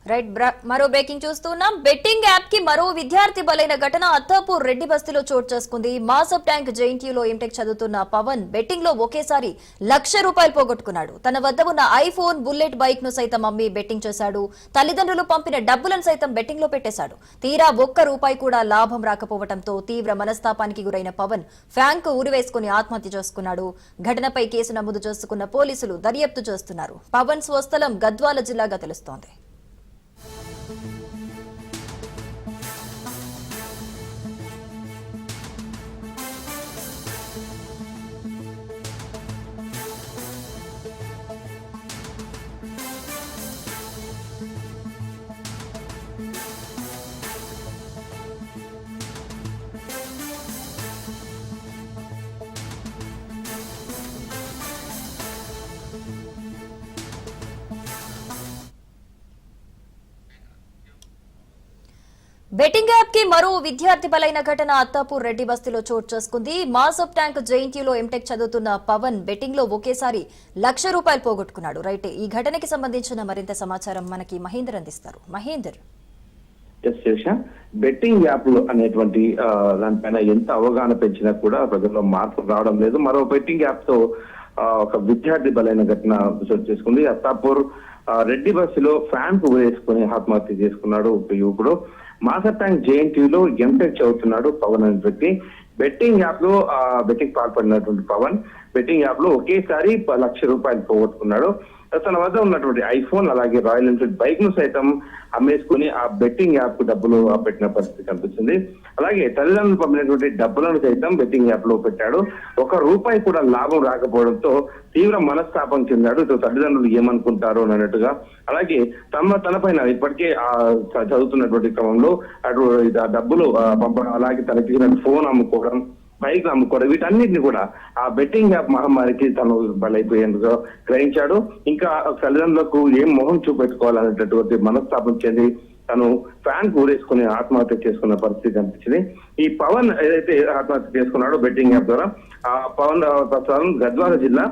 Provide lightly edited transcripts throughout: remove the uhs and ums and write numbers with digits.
Right మరో breaking చూస్తున్నాం. Betting app కి మరో విద్యార్థి బలైన ఘటన అత్తాపూర్ రెడ్డి బస్తీలో చోటు చేసుకుంది. మాసప్ ట్యాంక్ జేఎన్టీయూలో ఎంటెక్ చదువుతున్న పవన్ బెట్టింగ్ లో ఒకేసారి ₹1,00,000 పోగొట్టుకున్నాడు. తన వద్ద ఉన్న ఐఫోన్, బుల్లెట్ బైక్ ను సైతం అమ్మి బెట్టింగ్ చేశాడు. తల్లిదండ్రులు పంపిన డబ్బులను సైతం బెట్టింగ్ లో పెట్టేశాడు. తీరా ₹1 కూడా లాభం రాకపోవడంతో తీవ్ర మనస్తాపానికి గురైన పవన్ ఫ్యాన్ కు ఉరివేసుకుని ఆత్మహత్య చేసుకున్నాడు. ఘటనపై కేసు నమోదు చేసుకున్న పోలీసులు దర్యాప్తు చేస్తున్నారు. పవన్ స్వస్థలం గద్వాల జిల్లాగా తెలుస్తోంది. బెట్టింగ్ యాప్ కి మరో విద్యార్థి బలైన ఘటన అత్తాపూర్ రెడ్డి బస్తీలో చోటు చేసుకుంది. మాసప్ ట్యాంక్ జేఎన్టీయూలో ఎంటెక్ చదువుతున్న పవన్ బెట్టింగ్ లో ఒకేసారి ₹1,00,000 పోగొట్టుకున్నాడు. రైట్, ఈ ఘటనకి సంబంధించిన మరింత సమాచారం మనకి మహేందర్ అందిస్తారు. మహేందర్, బెట్టింగ్ యాప్లు అనేటువంటి దానిపైన ఎంత అవగాహన పెంచినా కూడా ప్రజల్లో మార్పు రావడం లేదు. మరో బెట్టింగ్ యాప్ తో ఒక విద్యార్థి బలైన ఘటన చోటు చేసుకుంది. అత్తాపూర్ రెడ్డి బస్సులో ఫ్యాన్ కు వేసుకుని ఆత్మహత్య చేసుకున్నాడు ఒక యువకుడు. మాసప్ ట్యాంక్ జేఎన్టీయూలో ఎంటెక్ చదువుతున్నాడు పవన్ అనే వ్యక్తి. బెట్టింగ్ యాప్ లో బెట్టింగ్ పాల్పడినటువంటి పవన్ బెట్టింగ్ యాప్ లో ఒకేసారి ₹1,00,000 పోగొట్టుకున్నాడు. తన వద్ద ఉన్నటువంటి ఐఫోన్ అలాగే రాయల్ ఎన్ఫీల్డ్ బైక్ ను సైతం అమ్మేసుకుని ఆ బెట్టింగ్ యాప్ కు డబ్బులు పెట్టిన పరిస్థితి కనిపిస్తుంది. అలాగే తల్లిదండ్రులు పంపినటువంటి డబ్బులను సైతం బెట్టింగ్ యాప్ లో పెట్టాడు. ₹1 కూడా లాభం రాకపోవడంతో తీవ్ర మనస్తాపం చెందాడు. ఇటు తల్లిదండ్రులు ఏమనుకుంటారో అన్నట్టుగా. అలాగే తనపైన ఇప్పటికే చదువుతున్నటువంటి క్రమంలో అటు డబ్బులు పంపడం, అలాగే తనకి ఫోన్ అమ్ముకోవడం, బైక్ అమ్ముకోవడం, వీటన్నిటిని కూడా ఆ బెట్టింగ్ యాప్ మహమ్మారికి తను బలైపోయేందుకు గ్రహించాడు. ఇంకా తల్లిదండ్రులకు ఏం మొహం చూపెట్టుకోవాలనేటటువంటి మనస్తాపం చెంది తను ఫ్యాన్ ఊరేసుకుని ఆత్మహత్య చేసుకున్న పరిస్థితి కనిపించింది. ఈ పవన్ ఏదైతే ఆత్మహత్య చేసుకున్నాడో బెట్టింగ్ యాప్ ద్వారా, ఆ పవన్ గద్వాల జిల్లా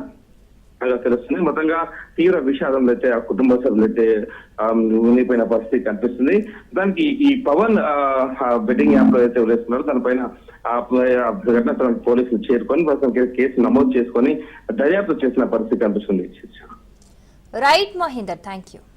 తెలుస్తుంది. మొత్తంగా తీవ్ర విషాదంలో అయితే ఆ కుటుంబ సభ్యులు అయితే మునిగిపోయిన పరిస్థితి కనిపిస్తుంది. దానికి ఈ పవన్ బెట్టింగ్ యాప్ లో అయితే ఉరేస్తున్నారో దానిపైన ఘటన పోలీసులు చేరుకొని కేసు నమోదు చేసుకొని దర్యాప్తు చేసిన పరిస్థితి కనిపిస్తుంది. Right Mahender, thank you.